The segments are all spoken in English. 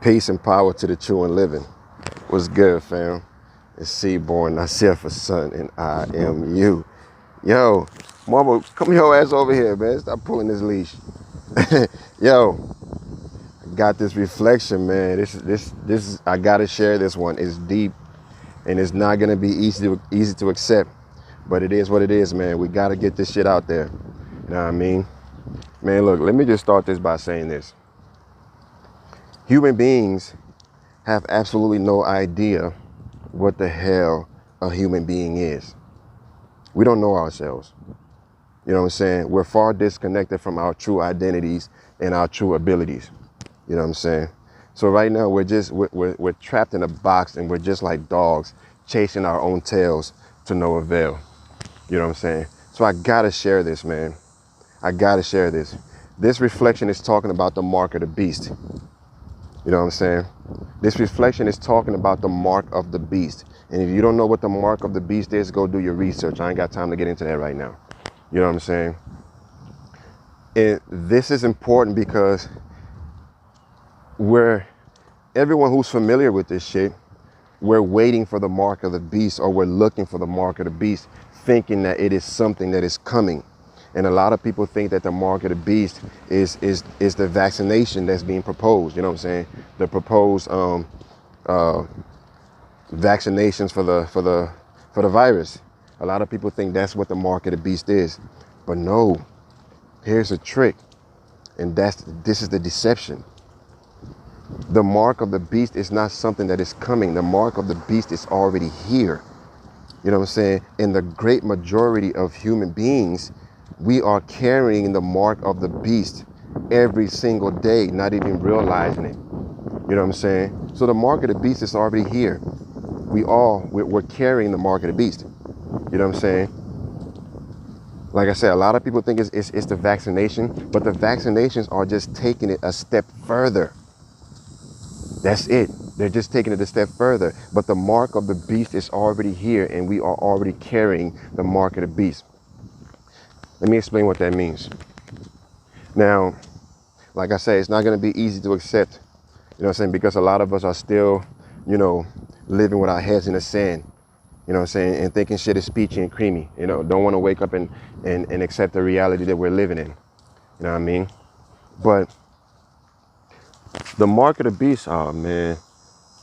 Peace and power to the true and living. What's good, fam? It's CBornNacirfaSun, and I am you. Yo, mama, come your ass over here, man. Stop pulling this leash. Yo, I got this reflection, man. This. I gotta share this one. It's deep, and it's not gonna be easy to accept, but it is what it is, man. We gotta get this shit out there. You know what I mean? Man, look. Let me just start this by saying this. Human beings have absolutely no idea what the hell a human being is. We don't know ourselves. You know what I'm saying? We're far disconnected from our true identities and our true abilities. You know what I'm saying? So right now we're trapped in a box, and we're just like dogs chasing our own tails to no avail. You know what I'm saying? So I gotta share this, man. I gotta share this. This reflection is talking about the mark of the beast. You know what I'm saying? This reflection is talking about the mark of the beast. And if you don't know what the mark of the beast is, go do your research. I ain't got time to get into that right now. You know what I'm saying? And this is important because everyone who's familiar with this shit, we're waiting for the mark of the beast, or we're looking for the mark of the beast, thinking that it is something that is coming. And a lot of people think that the mark of the beast is the vaccination that's being proposed. You know what I'm saying? The proposed vaccinations for the virus. A lot of people think that's what the mark of the beast is. But no, here's a trick. And this is the deception. The mark of the beast is not something that is coming. The mark of the beast is already here. You know what I'm saying? And the great majority of human beings, we are carrying the mark of the beast every single day, not even realizing it. You know what I'm saying? So the mark of the beast is already here. We're carrying the mark of the beast. You know what I'm saying? Like I said, a lot of people think it's the vaccination, but the vaccinations are just taking it a step further. That's it. They're just taking it a step further. But the mark of the beast is already here, and we are already carrying the mark of the beast. Let me explain what that means. Now, like I say, it's not going to be easy to accept, you know what I'm saying, because a lot of us are still, living with our heads in the sand, you know what I'm saying, and thinking shit is peachy and creamy, don't want to wake up and accept the reality that we're living in, you know what I mean? But the mark of the beast, oh man,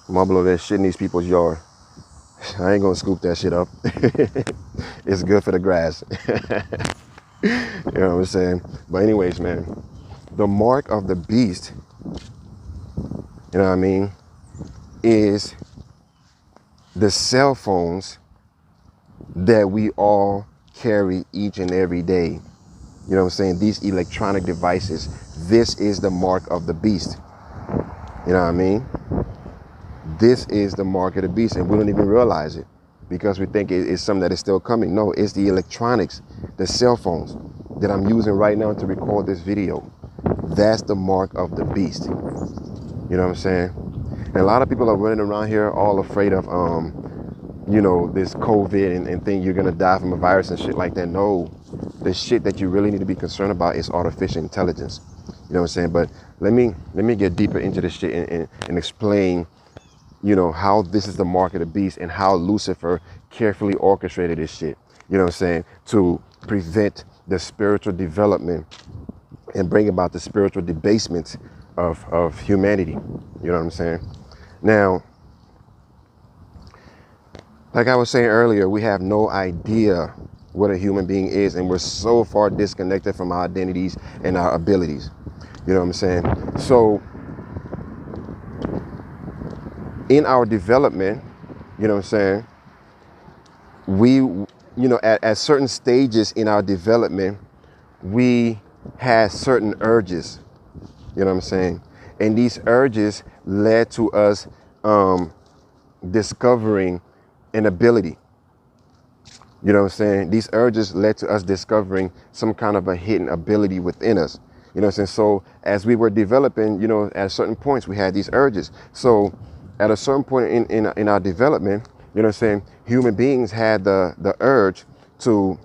mumble over that shit in these people's yard. I ain't going to scoop that shit up. It's good for the grass. You know what I'm saying? But anyways, man, the mark of the beast, you know what I mean, is the cell phones that we all carry each and every day. You know what I'm saying? These electronic devices, this is the mark of the beast. You know what I mean? This is the mark of the beast, and we don't even realize it because we think it's something that is still coming. No, it's the electronics, the cell phones that I'm using right now to record this video. That's the mark of the beast. You know what I'm saying? And a lot of people are running around here all afraid of, this COVID and think you're going to die from a virus and shit like that. No, the shit that you really need to be concerned about is artificial intelligence. You know what I'm saying? But let me get deeper into this shit and explain, how this is the mark of the beast and how Lucifer carefully orchestrated this shit, you know what I'm saying, to prevent the spiritual development and bring about the spiritual debasement of humanity. You know what I'm saying? Now, like I was saying earlier, we have no idea what a human being is, and we're so far disconnected from our identities and our abilities. You know what I'm saying? So in our development, you know what I'm saying, we, at certain stages in our development, we had certain urges, you know what I'm saying? And these urges led to us discovering an ability. You know what I'm saying? These urges led to us discovering some kind of a hidden ability within us. You know what I'm saying? So as we were developing, at certain points, we had these urges. So at a certain point in our development, you know what I'm saying, human beings had the urge to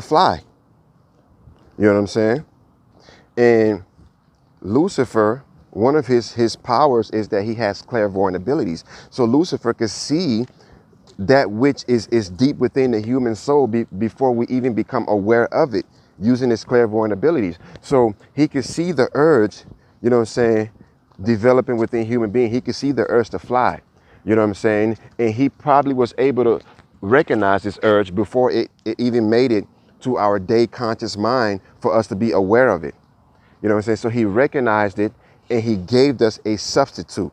fly. You know what I'm saying? And Lucifer, one of his powers is that he has clairvoyant abilities. So Lucifer could see that which is deep within the human soul before we even become aware of it, using his clairvoyant abilities. So he could see the urge, you know what I'm saying, developing within human being. He could see the urge to fly, you know what I'm saying? And he probably was able to recognize this urge before it even made it to our day conscious mind for us to be aware of it. You know what I'm saying? So he recognized it and he gave us a substitute.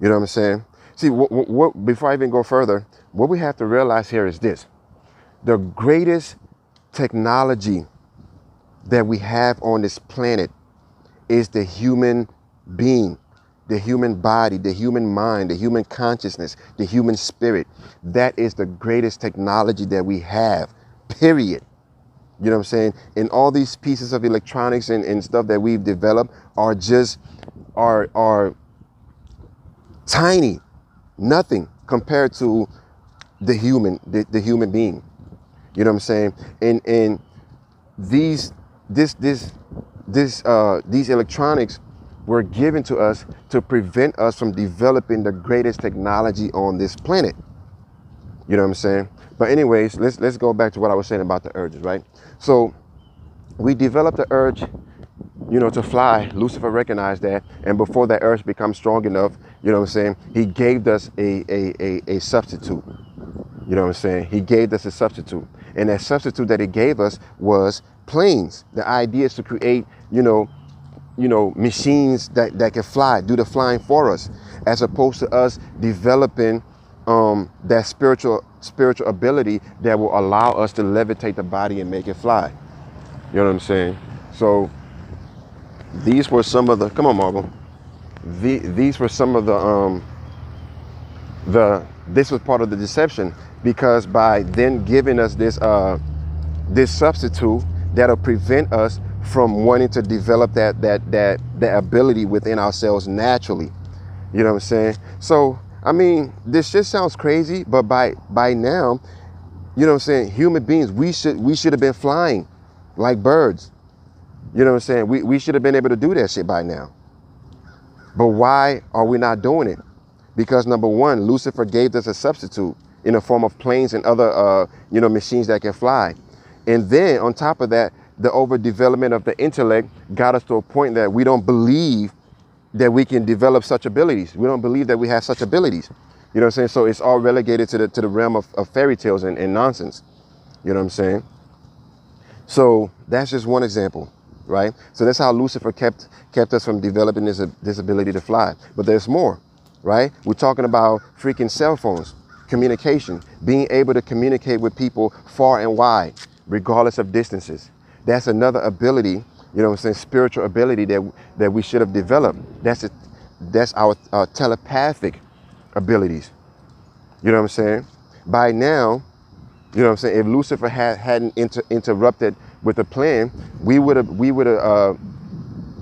You know what I'm saying? See, before I even go further, what we have to realize here is this. The greatest technology that we have on this planet is the human being, the human body, the human mind, the human consciousness, the human spirit. That is the greatest technology that we have, period. You know what I'm saying? And all these pieces of electronics and stuff that we've developed are just, are tiny, nothing compared to the human being. You know what I'm saying? And these electronics were given to us to prevent us from developing the greatest technology on this planet. You know what I'm saying? But anyways, let's go back to what I was saying about the urges, right? So we developed the urge, you know, to fly. Lucifer recognized that, and before that urge becomes strong enough, you know what I'm saying, he gave us a substitute. You know what I'm saying? He gave us a substitute, and that substitute that he gave us was planes. The idea is to create, you know, machines that can fly, do the flying for us, as opposed to us developing that spiritual ability that will allow us to levitate the body and make it fly. You know what I'm saying? So these were some of the, come on, Marvel. These were some of this was part of the deception, because by then giving us this substitute, that'll prevent us from wanting to develop that ability within ourselves naturally. You know what I'm saying? So I mean, this just sounds crazy, but by now, you know what I'm saying, human beings, we should have been flying like birds. You know what I'm saying? We should have been able to do that shit by now. But why are we not doing it? Because number one, Lucifer gave us a substitute in the form of planes and other machines that can fly. And then on top of that, the overdevelopment of the intellect got us to a point that we don't believe that we can develop such abilities. We don't believe that we have such abilities. You know what I'm saying? So it's all relegated to the realm of fairy tales and nonsense. You know what I'm saying? So that's just one example, right? So that's how Lucifer kept us from developing this ability to fly. But there's more, right? We're talking about freaking cell phones, communication, being able to communicate with people far and wide, regardless of distances. That's another ability, you know what I'm saying, spiritual ability that we should have developed. That's our telepathic abilities. You know what I'm saying? By now, you know what I'm saying, if Lucifer hadn't interrupted with the plan, we would have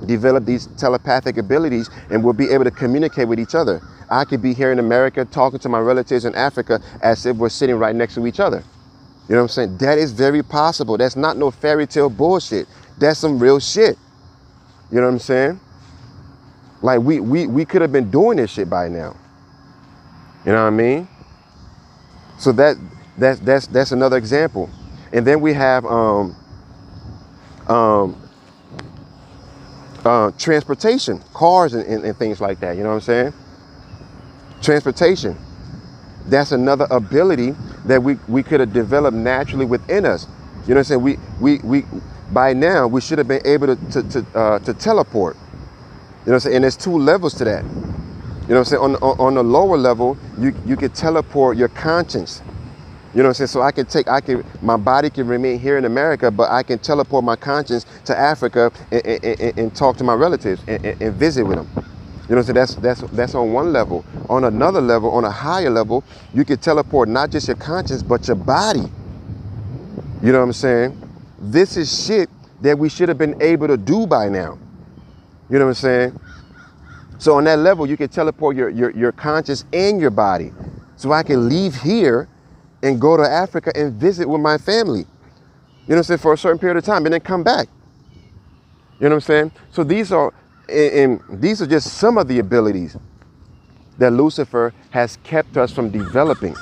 developed these telepathic abilities and we'll be able to communicate with each other. I could be here in America talking to my relatives in Africa as if we're sitting right next to each other. You know what I'm saying? That is very possible. That's not no fairy tale bullshit. That's some real shit. You know what I'm saying? Like we could have been doing this shit by now. You know what I mean? So that's another example. And then we have transportation, cars and things like that. You know what I'm saying? Transportation. That's another ability that we could have developed naturally within us. You know what I'm saying? We by now we should have been able to teleport. You know what I'm saying? And there's two levels to that. You know what I'm saying? On the lower level, you can teleport your conscience. You know what I'm saying? So my body can remain here in America, but I can teleport my conscience to Africa and talk to my relatives and visit with them. You know what I'm saying? That's on one level. On another level, on a higher level, you can teleport not just your conscience, but your body. You know what I'm saying? This is shit that we should have been able to do by now. You know what I'm saying? So on that level, you can teleport your conscience and your body. So I can leave here and go to Africa and visit with my family. You know what I'm saying? For a certain period of time and then come back. You You know what I'm saying? So these are just some of the abilities that Lucifer has kept us from developing.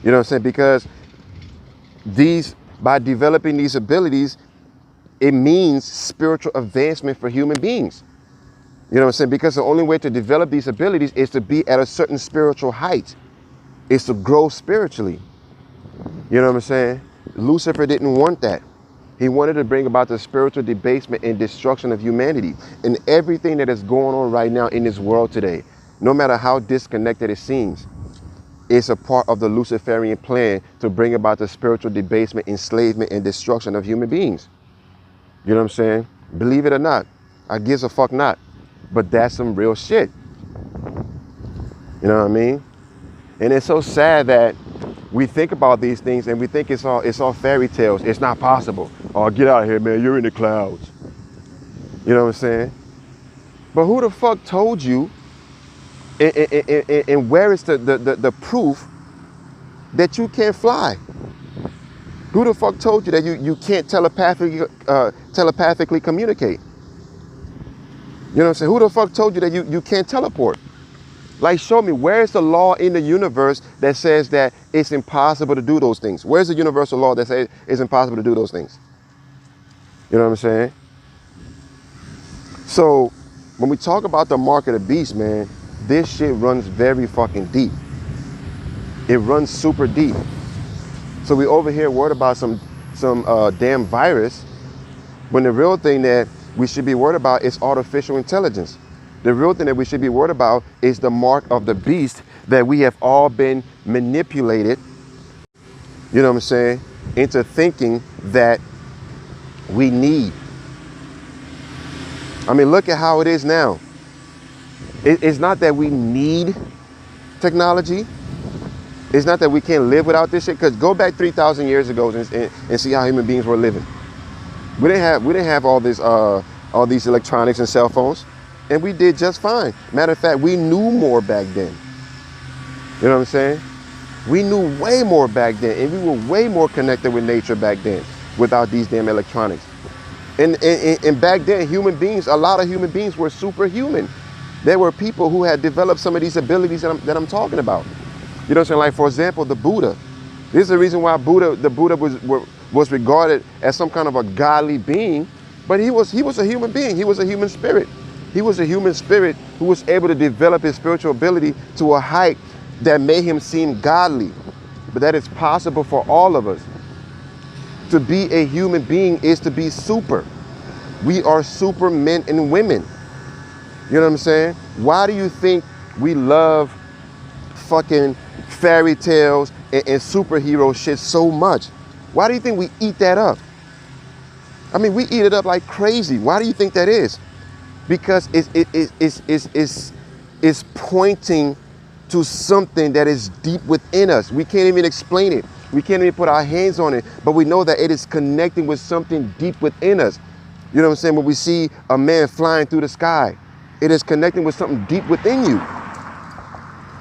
You know what I'm saying? Because by developing these abilities, it means spiritual advancement for human beings. You know what I'm saying? Because the only way to develop these abilities is to be at a certain spiritual height. It's to grow spiritually. You know what I'm saying? Lucifer didn't want that. He wanted to bring about the spiritual debasement and destruction of humanity. And everything that is going on right now in this world today, no matter how disconnected it seems, is a part of the Luciferian plan to bring about the spiritual debasement, enslavement, and destruction of human beings. You know what I'm saying? Believe it or not, I gives a fuck not. But that's some real shit. You know what I mean? And it's so sad that we think about these things and we think it's all fairy tales. It's not possible. Oh, get out of here, man. You're in the clouds. You know what I'm saying? But who the fuck told you and where is the proof that you can't fly? Who the fuck told you that you can't telepathically communicate? You know what I'm saying? Who the fuck told you that you can't teleport? Like, show me, where's the law in the universe that says that it's impossible to do those things? Where's the universal law that says it's impossible to do those things? You know what I'm saying? So when we talk about the mark of the beast, man, this shit runs very fucking deep. It runs super deep. So we over here worried about some damn virus, when the real thing that we should be worried about is artificial intelligence. The real thing that we should be worried about is the mark of the beast that we have all been manipulated, you know what I'm saying, into thinking that we need. I mean, look at how it is now. It's not that we need technology. It's not that we can't live without this shit. Because go back 3,000 years ago and see how human beings were living. We didn't have all these electronics and cell phones, and we did just fine. Matter of fact, we knew more back then. You know what I'm saying? We knew way more back then, and we were way more connected with nature back then without these damn electronics. And back then, a lot of human beings were superhuman. There were people who had developed some of these abilities that I'm talking about. You know what I'm saying? Like, for example, the Buddha. This is the reason why the Buddha was regarded as some kind of a godly being, but he was a human being. He was a human spirit. He was a human spirit who was able to develop his spiritual ability to a height that made him seem godly. But that is possible for all of us. To be a human being is to be super. We are super men and women. You know what I'm saying? Why do you think we love fucking fairy tales and superhero shit so much? Why do you think we eat that up? I mean, we eat it up like crazy. Why do you think that is? Because it's pointing to something that is deep within us. We can't even explain it. We can't even put our hands on it, but we know that it is connecting with something deep within us. You know what I'm saying? When we see a man flying through the sky, it is connecting with something deep within you.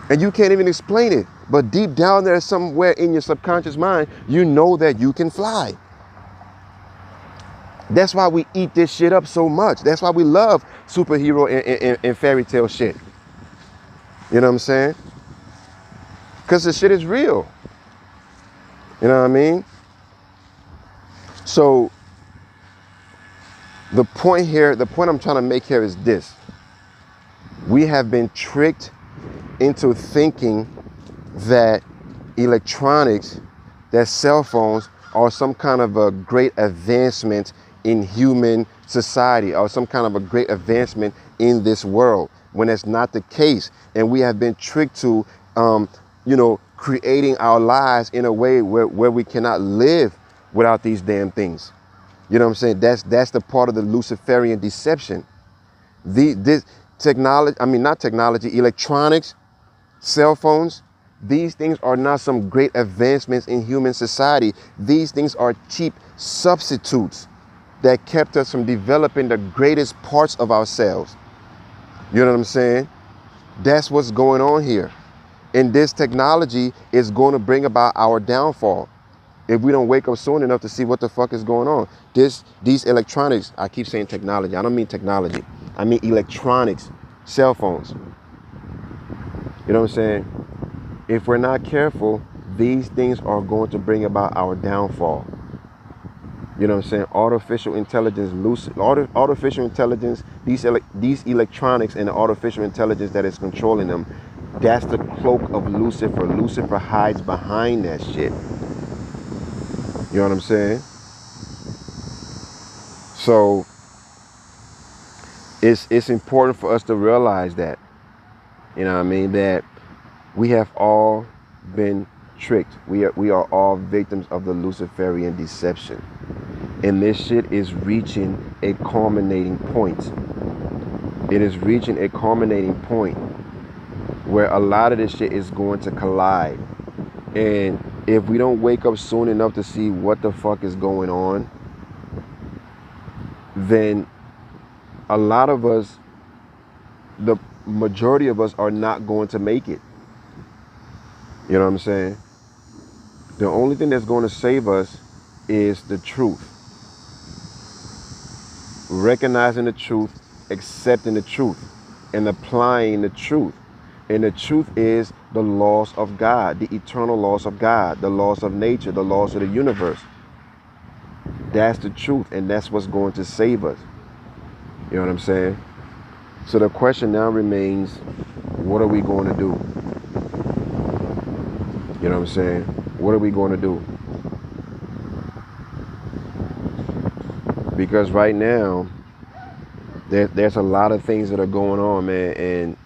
And you can't even explain it. But deep down there somewhere in your subconscious mind, you know that you can fly. That's why we eat this shit up so much. That's why we love superhero and fairy tale shit. You know what I'm saying? Because the shit is real. You know what I mean? So the point I'm trying to make here is this. We have been tricked into thinking that electronics, that cell phones are some kind of a great advancement in human society or some kind of a great advancement in this world, when that's not the case. And we have been tricked to, creating our lives in a way where we cannot live without these damn things. You know what I'm saying? That's the part of the Luciferian deception. This technology, not technology, electronics, cell phones, these things are not some great advancements in human society. These things are cheap substitutes that kept us from developing the greatest parts of ourselves. You know what I'm saying? That's what's going on here. And this technology is going to bring about our downfall. if we don't wake up soon enough to see what the fuck is going on. These electronics, I keep saying technology. I don't mean technology. I mean electronics, cell phones. You know what I'm saying? If we're not careful, these things are going to bring about our downfall. You know what I'm saying? Artificial intelligence, artificial intelligence, these electronics and the artificial intelligence that is controlling them, that's the cloak of Lucifer. Lucifer hides behind that shit. You know what I'm saying? So it's important for us to realize that, you know what I mean, that we have all been tricked. We are all victims of the Luciferian deception. And this shit is reaching a culminating point. It is reaching a culminating point where a lot of this shit is going to collide. And if we don't wake up soon enough to see what the fuck is going on, then a lot of us, the majority of us, are not going to make it. You know what I'm saying? The only thing that's going to save us is the truth. Recognizing the truth, accepting the truth, and applying the truth. And the truth is the laws of God, the eternal laws of God, the laws of nature, the laws of the universe. That's the truth, and that's what's going to save us. You know what I'm saying? So the question now remains, what are we going to do? You know what I'm saying? What are we going to do? Because right now, there's a lot of things that are going on, man, and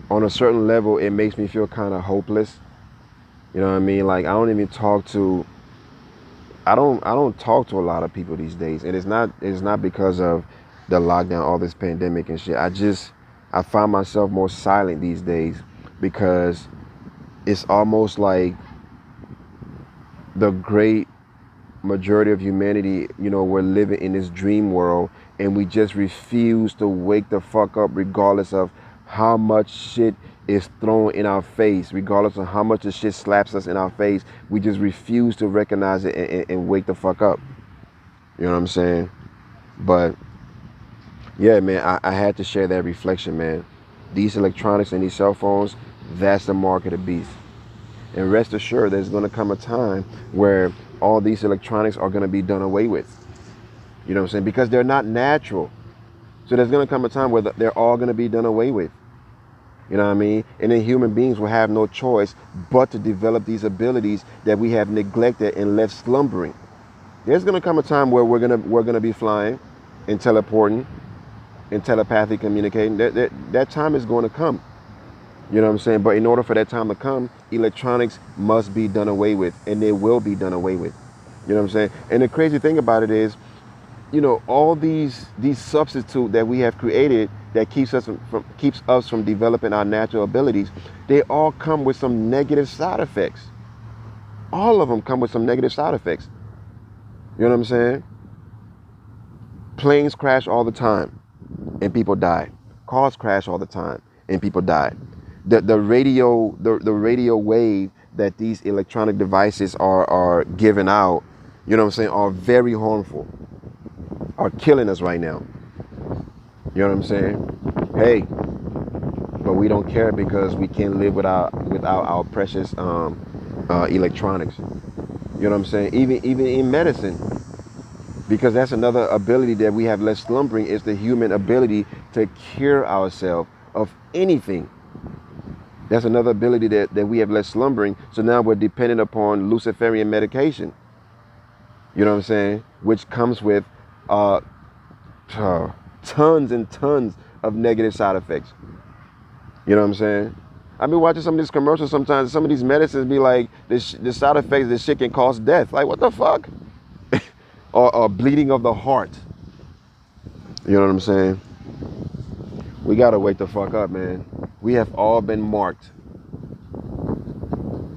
on a certain level, it makes me feel kind of hopeless. You know what I mean? Like, I don't talk to a lot of people these days, and it's not because of the lockdown, all this pandemic and shit. I find myself more silent these days because it's almost like the great majority of humanity, you know, we're living in this dream world, and we just refuse to wake the fuck up regardless of how much shit is thrown in our face, regardless of how much the shit slaps us in our face. We just refuse to recognize it and wake the fuck up. You know what I'm saying? But yeah, man, I had to share that reflection, man. These electronics and these cell phones, that's the mark of the beast. And rest assured, there's going to come a time where all these electronics are going to be done away with. You know what I'm saying? Because they're not natural. So there's going to come a time where they're all going to be done away with. You know what I mean? And then human beings will have no choice but to develop these abilities that we have neglected and left slumbering. There's going to come a time where we're going to be flying and teleporting and telepathy communicating. That time is going to come. You know what I'm saying? But in order for that time to come, electronics must be done away with, and they will be done away with. You know what I'm saying? And the crazy thing about it is, you know, all these substitutes that we have created that keeps us from developing our natural abilities, they all come with some negative side effects. All of them come with some negative side effects. You know what I'm saying? Planes crash all the time and people die. Cars crash all the time and people die. The radio wave that these electronic devices are giving out, you know what I'm saying, are very harmful, are killing us right now. You know what I'm saying? Hey, but we don't care because we can't live without our precious electronics. You know what I'm saying? Even in medicine, because that's another ability that we have left slumbering, is the human ability to cure ourselves of anything. That's another ability that we have left slumbering. So now we're dependent upon Luciferian medication. You know what I'm saying? Which comes with tons and tons of negative side effects. You know what I'm saying? I've been watching some of these commercials sometimes. Some of these medicines be like, the side effects, this shit can cause death. Like, what the fuck? or bleeding of the heart. You know what I'm saying? We gotta wake the fuck up, man. We have all been marked.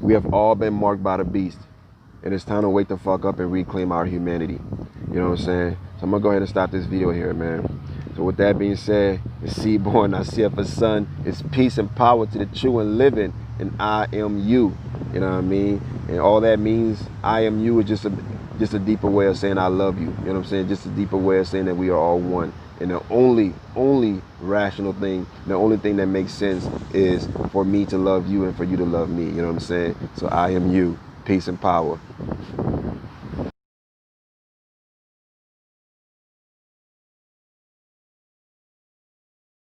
We have all been marked by the beast. And it's time to wake the fuck up and reclaim our humanity. You know what I'm saying? So I'm gonna go ahead and stop this video here, man. So with that being said, it's CBornNacirfaSun. It's peace and power to the true and living. And I am you. You know what I mean? And all that means, I am you, is just a deeper way of saying I love you. You know what I'm saying? Just a deeper way of saying that we are all one. And the only rational thing, the only thing that makes sense is for me to love you and for you to love me. You know what I'm saying? So I am you. Peace and power.